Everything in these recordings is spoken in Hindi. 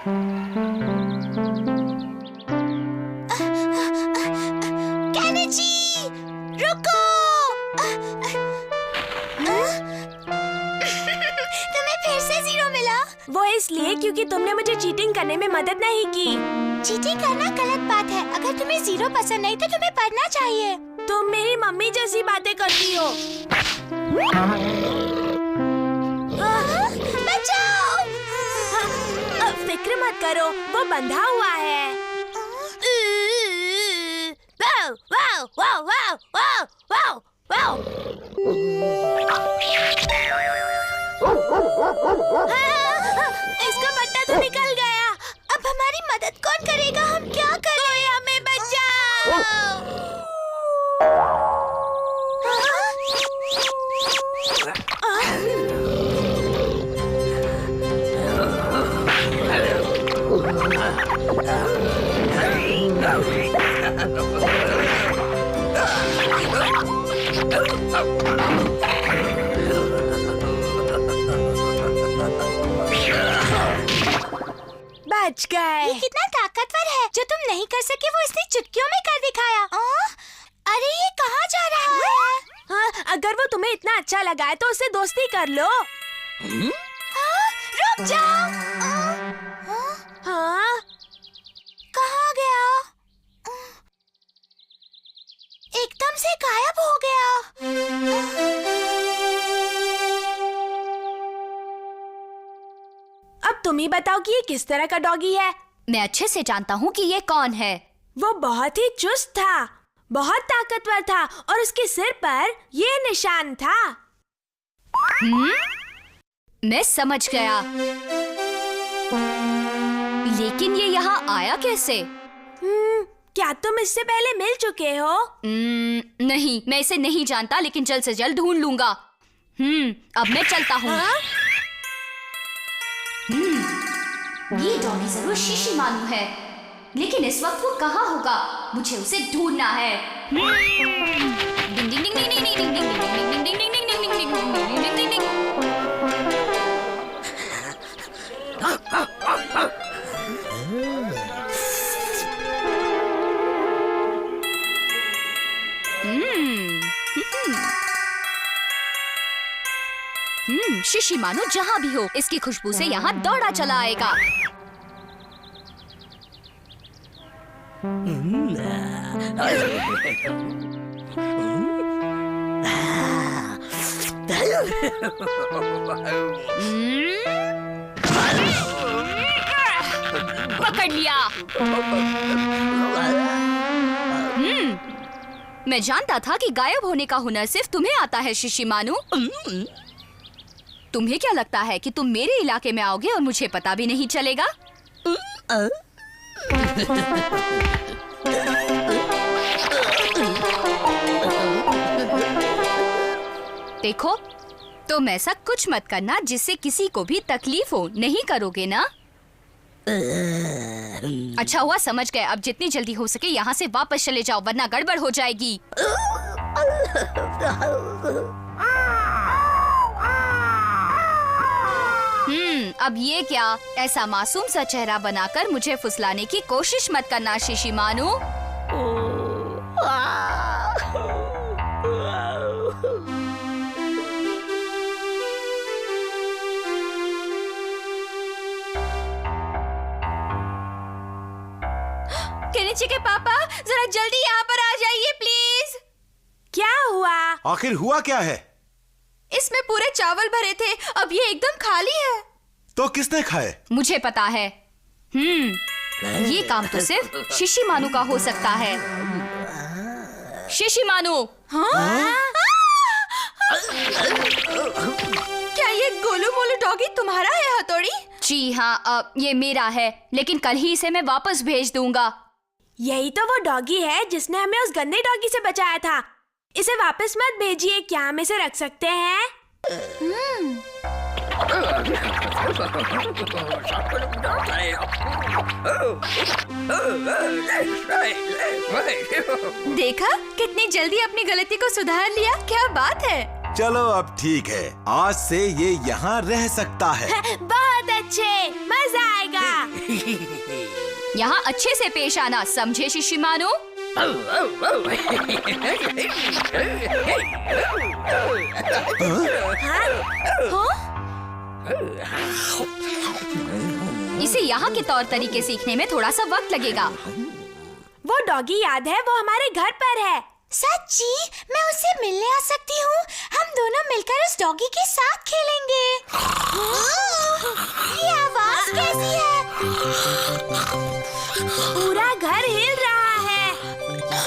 केनिची, रुको। तुम्हें फिर से 0 मिला? वो इसलिए क्योंकि तुमने मुझे चीटिंग करने में मदद नहीं की। चीटिंग करना गलत बात है। अगर तुम्हें 0 पसंद नहीं तो तुम्हें पढ़ना चाहिए। तुम मेरी मम्मी जैसी बातें करती हो। बचाओ! फिक्र मत करो, वो बंधा हुआ है। वाव वाव वाव वाव वाव वाव वाव। इसका पट्टा तो निकल गया। अब हमारी मदद कौन करेगा? हम क्या करें? कोई हमें बचाओ। बच गए। ये कितना ताकतवर है। जो तुम नहीं कर सके वो इसने चुटकियों में कर दिखाया। अरे ये कहाँ जा रहा है? हाँ, अगर वो तुम्हें इतना अच्छा लगा है तो उससे दोस्ती कर लो। रुक जाओ। हाँ? कहाँ गया? एकदम से गायब हो गया। अब तुम ही बताओ कि ये किस तरह का डॉगी है। मैं अच्छे से जानता हूँ कि ये कौन है। वो बहुत ही चुस्त था, बहुत ताकतवर था और उसके सिर पर ये निशान था। मैं समझ गया, लेकिन ये यहाँ आया कैसे? क्या तुम इससे पहले मिल चुके हो? नहीं, मैं इसे नहीं जानता, लेकिन जल्द से जल्द ढूंढ लूंगा। अब मैं चलता हूँ। ये डॉगी जरूर शीशी मानू है, लेकिन इस वक्त वो कहाँ होगा? मुझे उसे ढूंढना है। डिंग डिंग डिंग डिंग डिंग डिंग डिंग डिंग डिंग डिंग डिंग डिंग डिंग डिंग डिंग डिंग डिंग। शीशी मानो जहाँ भी हो, इसकी खुशबू से यहाँ दौड़ा चला आएगा। पकड़ लिया। मैं जानता था कि गायब होने का हुनर सिर्फ तुम्हें आता है शीशी मानू। तुम्हें क्या लगता है कि तुम मेरे इलाके में आओगे और मुझे पता भी नहीं चलेगा? देखो, तुम ऐसा कुछ मत करना जिससे किसी को भी तकलीफ हो। नहीं करोगे ना? अच्छा हुआ समझ गए। अब जितनी जल्दी हो सके यहाँ से वापस चले जाओ, वरना गड़बड़ हो जाएगी। अब ये क्या? ऐसा मासूम सा चेहरा बनाकर मुझे फुसलाने की कोशिश मत करना शीशी मानू। केनिची के पापा, जरा जल्दी यहाँ पर आ जाइए प्लीज। क्या हुआ? आखिर हुआ क्या है? इसमें पूरे चावल भरे थे, अब ये एकदम खाली है। तो किसने खाए? मुझे पता है। ये काम तो सिर्फ शीशी मानू का हो सकता है। शीशी मानू। क्या ये गोलू मोलू डॉगी तुम्हारा है हथौड़ी? जी हाँ, ये मेरा है, लेकिन कल ही इसे मैं वापस भेज दूंगा। यही तो वो डॉगी है जिसने हमें उस गंदे डॉगी से बचाया था। इसे वापस मत भेजिए। क्या हम इसे रख सकते हैं? देखा, कितनी जल्दी अपनी गलती को सुधार लिया। क्या बात है। चलो अब ठीक है, आज से ये यहाँ रह सकता है। बहुत बहुत अच्छे, मजा आएगा। यहाँ अच्छे से पेश आना, समझे शिशिमानु? इसे यहाँ के तौर तरीके सीखने में थोड़ा सा वक्त लगेगा। वो डॉगी याद है, वो हमारे घर पर है। सच्ची? मैं उससे मिलने आ सकती हूँ? हम दोनों मिलकर उस डॉगी के साथ खेलेंगे। ये आवाज कैसी है? पूरा घर हिल रहा है।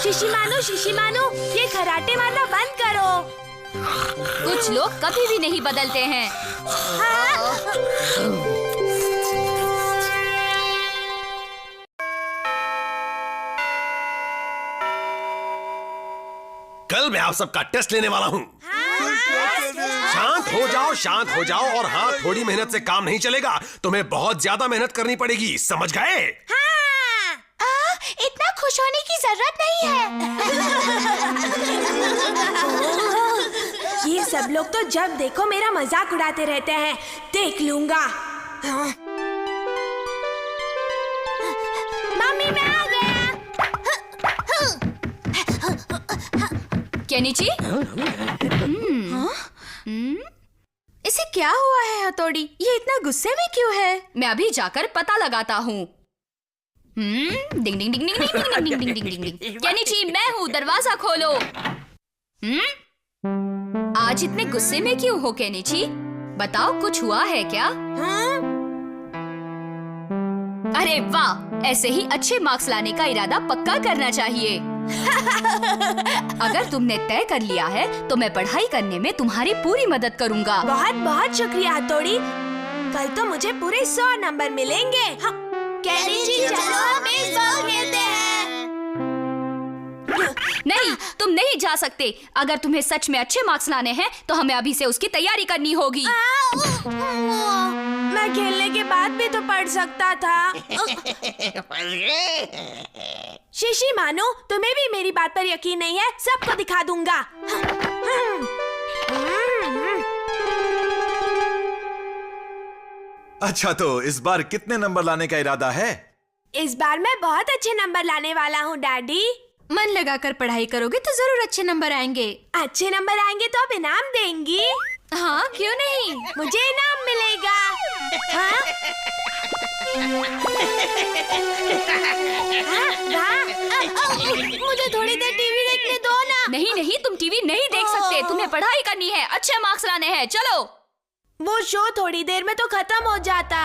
शिशिमानु, शिशिमानु, ये खराटे मारना बंद करो। कुछ लोग कभी भी नहीं बदलते हैं। कल मैं आप सबका टेस्ट लेने वाला हूँ। शांत हो जाओ और हाँ, थोड़ी मेहनत से काम नहीं चलेगा, तुम्हें बहुत ज्यादा मेहनत करनी पड़ेगी, समझ गए? इतना खुश होने की जरूरत नहीं है। ये सब लोग तो जब देखो मेरा मजाक उड़ाते रहते हैं, देख लूंगा। मम्मी, मैं आ गया। केनिची? इसे क्या हुआ है हथौड़ी? ये इतना गुस्से में क्यों है? मैं अभी जाकर पता लगाता हूँ। डिंग डिंग डिंग डिंग डिंग डिंग डिंग डिंग डिंग डिंग। केनिची, मैं हूँ, दरवाजा खोलो। आज इतने गुस्से में क्यों हो केनिची? बताओ, कुछ हुआ है क्या? अरे वाह, ऐसे ही अच्छे मार्क्स लाने का इरादा पक्का करना चाहिए। अगर तुमने तय कर लिया है तो मैं पढ़ाई करने में तुम्हारी पूरी मदद करूंगा। बहुत बहुत शुक्रिया हथौड़ी। कल तो मुझे पूरे 100 नंबर मिलेंगे। केनिची, चलो हम बेसबॉल खेलते हैं। नहीं, तुम नहीं जा सकते। अगर तुम्हें सच में अच्छे मार्क्स लाने हैं तो हमें अभी से उसकी तैयारी करनी होगी। मैं खेलने के बाद भी तो पढ़ सकता था। शिशिमानु, तुम्हें भी मेरी बात पर यकीन नहीं है? सबको दिखा दूंगा। अच्छा, तो इस बार कितने नंबर लाने का इरादा है? इस बार मैं बहुत अच्छे नंबर लाने वाला हूँ डैडी। मन लगाकर पढ़ाई करोगे तो जरूर अच्छे नंबर आएंगे। अच्छे नंबर आएंगे तो आप इनाम देंगी? हाँ, क्यों नहीं? मुझे इनाम मिलेगा। हाँ? मुझे थोड़ी देर टीवी देखने दो ना। नहीं नहीं, तुम टीवी नहीं देख सकते, तुम्हें पढ़ाई करनी है, अच्छे मार्क्स लाने हैं। चलो। वो शो थोड़ी देर में तो खत्म हो जाता।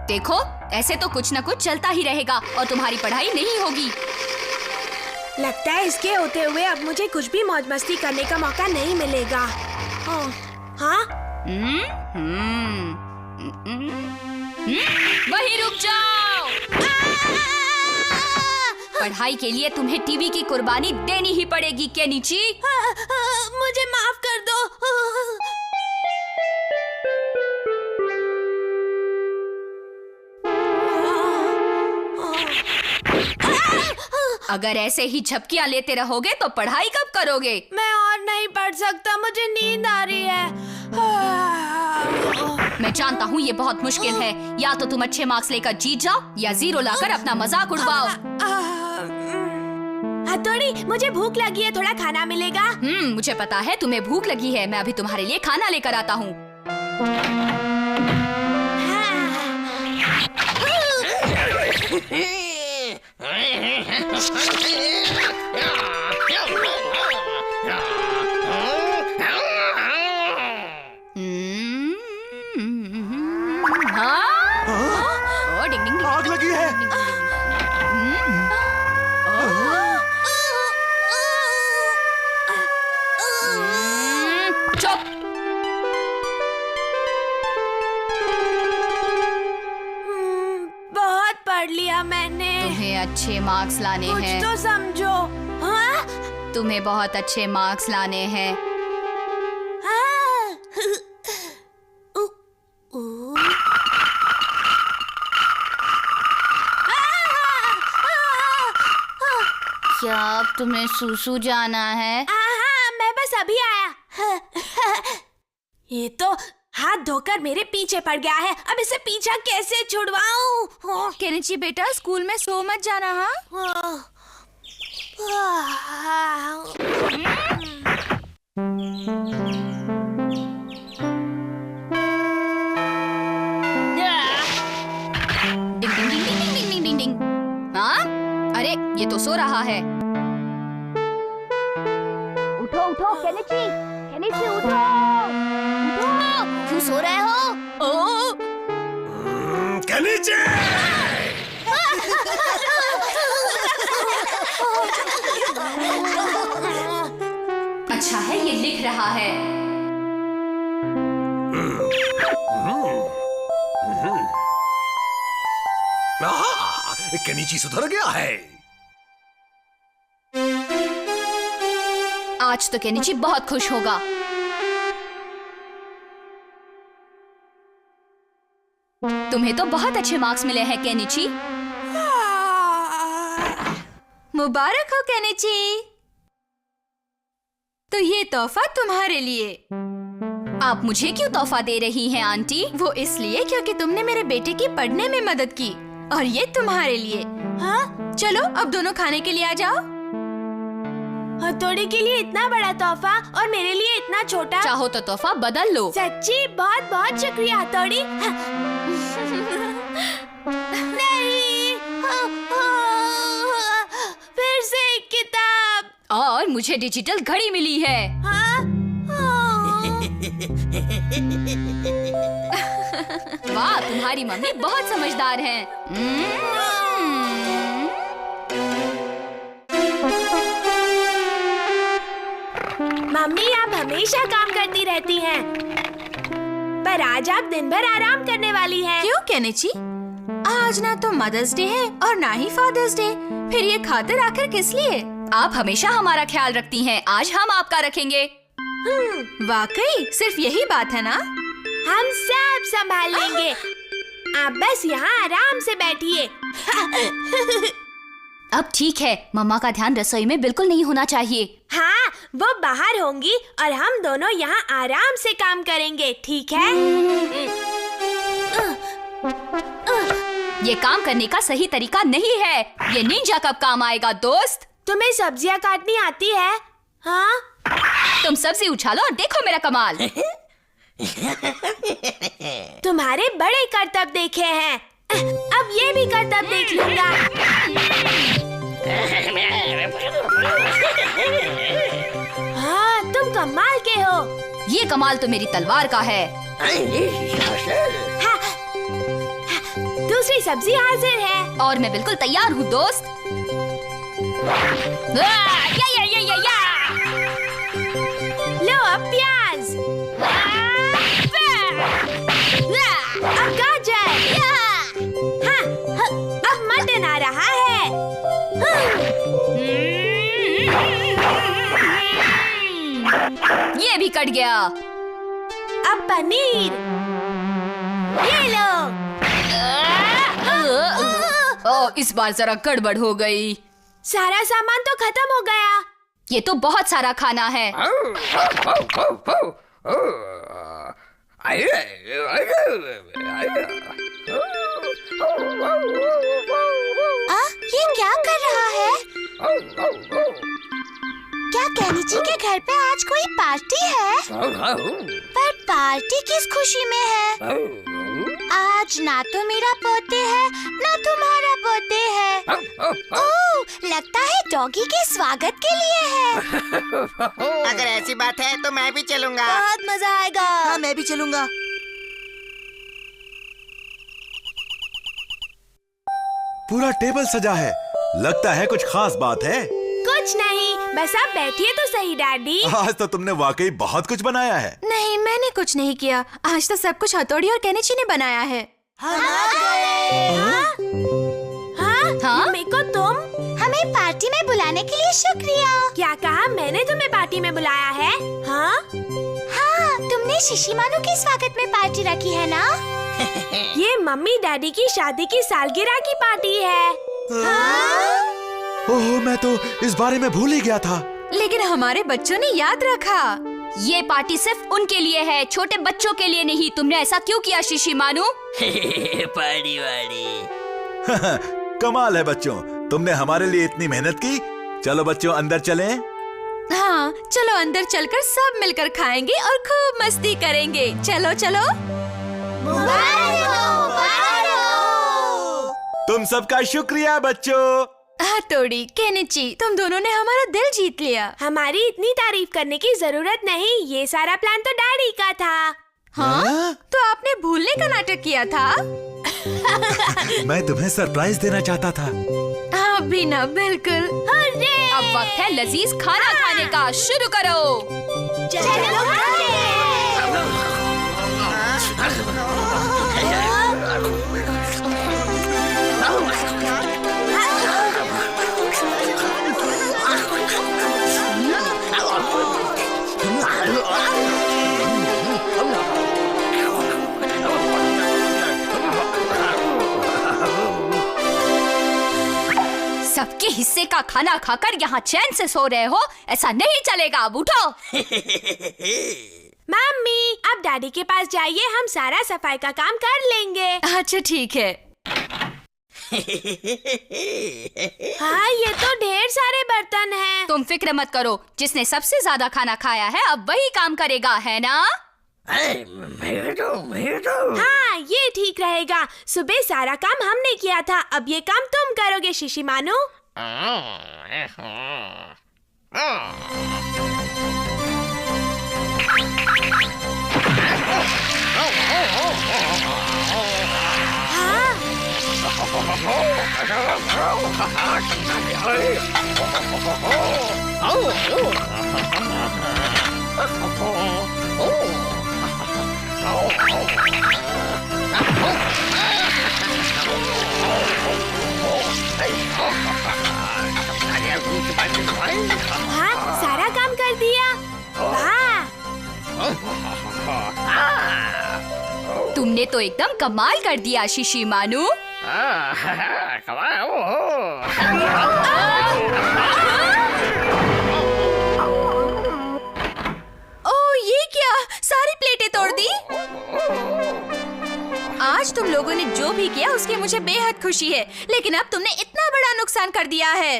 देखो, ऐसे तो कुछ न कुछ चलता ही रहेगा और तुम्हारी पढ़ाई नहीं होगी। लगता है इसके होते हुए अब मुझे कुछ भी मौज मस्ती करने का मौका नहीं मिलेगा। हाँ? वहीं रुक जाओ। पढ़ाई के लिए तुम्हें टीवी की कुर्बानी देनी ही पड़ेगी केनिची। मुझे माफ कर दो। अगर ऐसे ही झपकियां लेते रहोगे तो पढ़ाई कब करोगे? मैं और नहीं पढ़ सकता, मुझे नींद आ रही है। मैं जानता हूँ ये बहुत मुश्किल है। या तो तुम अच्छे मार्क्स लेकर जीत जाओ या 0 लाकर अपना मजाक उड़वाओ। हथौड़ी, मुझे भूख लगी है, थोड़ा खाना मिलेगा? मुझे पता है तुम्हें भूख लगी है। मैं अभी तुम्हारे लिए खाना लेकर आता हूँ। आग लगी है। चुप। बहुत पढ़ लिया मैंने। तुम्हें अच्छे मार्क्स लाने कुछ हैं। तो समझो। हाँ? तुम्हें बहुत अच्छे मार्क्स लाने हैं। क्या अब तुम्हें सूसू जाना है? हाँ, मैं बस अभी आया। ये तो हाथ धोकर मेरे पीछे पड़ गया है। अब इसे पीछा कैसे छुड़वाऊं? केनिची बेटा, स्कूल में सो मत जाना। हाँ, डिंग डिंग डिंग डिंग डिंग डिंग डिंग डिंग। हाँ, अरे ये तो सो रहा है। उठो उठो केनिची, केनिची उठो, उठो। क्यों सो रहे हो? ओ केनिची! अच्छा है ये लिख रहा है। केनिची सुधर गया है। आज तो केनिची बहुत खुश होगा। तुम्हें तो बहुत अच्छे मार्क्स मिले हैं केनिची। मुबारक हो केनिची। तो ये तोहफा तुम्हारे लिए। आप मुझे क्यों तोहफा दे रही हैं आंटी? वो इसलिए क्योंकि तुमने मेरे बेटे की पढ़ने में मदद की, और ये तुम्हारे लिए। हाँ, चलो अब दोनों खाने के लिए आ जाओ। हथौड़ी के लिए इतना बड़ा तोहफा और मेरे लिए इतना छोटा। चाहो तो तोहफा बदल लो। सच्ची बहुत बहुत शुक्रिया हथौड़ी। नहीं, फिर से एक किताब। और मुझे डिजिटल घड़ी मिली है। हाँ? वाह, तुम्हारी मम्मी बहुत समझदार है। मम्मी आप हमेशा काम करती रहती हैं, पर आज आप दिन भर आराम करने वाली हैं। क्यों केनिची? आज ना तो मदर्स डे है और ना ही फादर्स डे। फिर ये खातिर आखिर किस लिए? आप हमेशा हमारा ख्याल रखती हैं, आज हम आपका रखेंगे। वाकई सिर्फ यही बात है ना? हम सब संभाल लेंगे। आप बस यहाँ आराम से बैठिए। अब ठीक है, मम्मा का ध्यान रसोई में बिल्कुल नहीं होना चाहिए। हाँ, वो बाहर होंगी और हम दोनों यहाँ आराम से काम करेंगे, ठीक है? ये काम करने का सही तरीका नहीं है। ये निंजा कब काम आएगा दोस्त? तुम्हें सब्जियाँ काटनी आती है? हाँ? तुम सब्जी उछालो और देखो मेरा कमाल। तुम्हारे बड़े करतब देखे हैं, अब ये भी करतब देख लूंगा। हाँ, तुम कमाल के हो। ये कमाल तो मेरी तलवार का है। हाँ, दूसरी सब्जी हाजिर है। और मैं बिल्कुल तैयार हूँ दोस्त। या। लो अब प्याज, अब गाजर, हाँ, अब मटन आ रहा है। ये भी कट गया। अब पनीर, ये लो। इस बार जरा गड़बड़ हो गई। सारा सामान तो खत्म हो गया। ये तो बहुत सारा खाना है। ये क्या कर रहा है? क्या केनिची के घर पे आज कोई पार्टी है? पर पार्टी किस खुशी में है? आज ना तो मेरा पोते है ना तुम्हारा पोते है। ओह, लगता है डॉगी के स्वागत के लिए है। अगर ऐसी बात है तो मैं भी चलूंगा। बहुत मजा आएगा। हाँ, मैं भी चलूंगा। पूरा टेबल सजा है, लगता है कुछ खास बात है। कुछ नहीं, बस आप बैठिए तो सही डैडी। आज तो तुमने वाकई बहुत कुछ बनाया है। नहीं, मैंने कुछ नहीं किया। आज तो सब कुछ हथौड़ी और केनिची ने बनाया है। हाँ? हाँ? मम्मी को तुम हमें पार्टी में बुलाने के लिए शुक्रिया। क्या कहा? मैंने तुम्हें पार्टी में बुलाया है? हाँ? हाँ, तुमने शिशिमानु के स्वागत में पार्टी रखी है ना? ये मम्मी डैडी की शादी की सालगिरह की पार्टी है। हाँ? ओह, मैं तो इस बारे में भूल ही गया था। लेकिन हमारे बच्चों ने याद रखा। ये पार्टी सिर्फ उनके लिए है, छोटे बच्चों के लिए नहीं। तुमने ऐसा क्यों किया शिशिमानु? पार्टी वाली। कमाल है बच्चों, तुमने हमारे लिए इतनी मेहनत की। चलो बच्चों अंदर चलें। हाँ, चलो अंदर चलकर सब मिलकर खाएंगे और खूब मस्ती करेंगे। चलो चलो। तुम सबका शुक्रिया बच्चों। हाथोड़ी, केनिची, तुम दोनों ने हमारा दिल जीत लिया। हमारी इतनी तारीफ करने की जरूरत नहीं, ये सारा प्लान तो डैडी का था। हाँ? तो आपने भूलने का नाटक किया था। मैं तुम्हें सरप्राइज देना चाहता था। हाँ भी ना, बिल्कुल। अब वक्त है लजीज खाना खाने का। शुरू करो। चलो सबके हिस्से का खाना खाकर यहाँ चैन से सो रहे हो? ऐसा नहीं चलेगा, अब उठो। मम्मी, अब डैडी के पास जाइए, हम सारा सफाई का काम कर लेंगे। अच्छा ठीक है। हाँ, ये तो ढेर सारे बर्तन हैं। तुम फिक्र मत करो, जिसने सबसे ज्यादा खाना खाया है अब वही काम करेगा, है ना? हाँ, ये ठीक रहेगा। सुबह सारा काम हमने किया था, अब ये काम तुम करोगे शिशिमानु। हाँ, सारा काम कर दिया। वाह! तुमने तो एकदम कमाल कर दिया शिशिमानु। ओह, ये क्या? सारी प्लेटें तोड़ दी। आज तुम लोगों ने जो भी किया उसकी मुझे बेहद खुशी है, लेकिन अब तुमने इतना बड़ा नुकसान कर दिया है।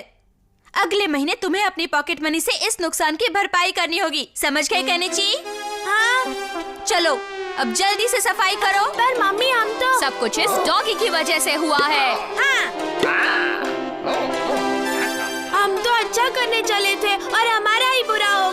अगले महीने तुम्हें अपनी पॉकेट मनी से इस नुकसान की भरपाई करनी होगी, समझ गए केनिची? हाँ। चलो अब जल्दी से सफाई करो। पर मम्मी, हम तो सब कुछ इस डॉगी की वजह से हुआ है। हाँ। हम तो अच्छा करने चले थे और हमारा ही बुरा हो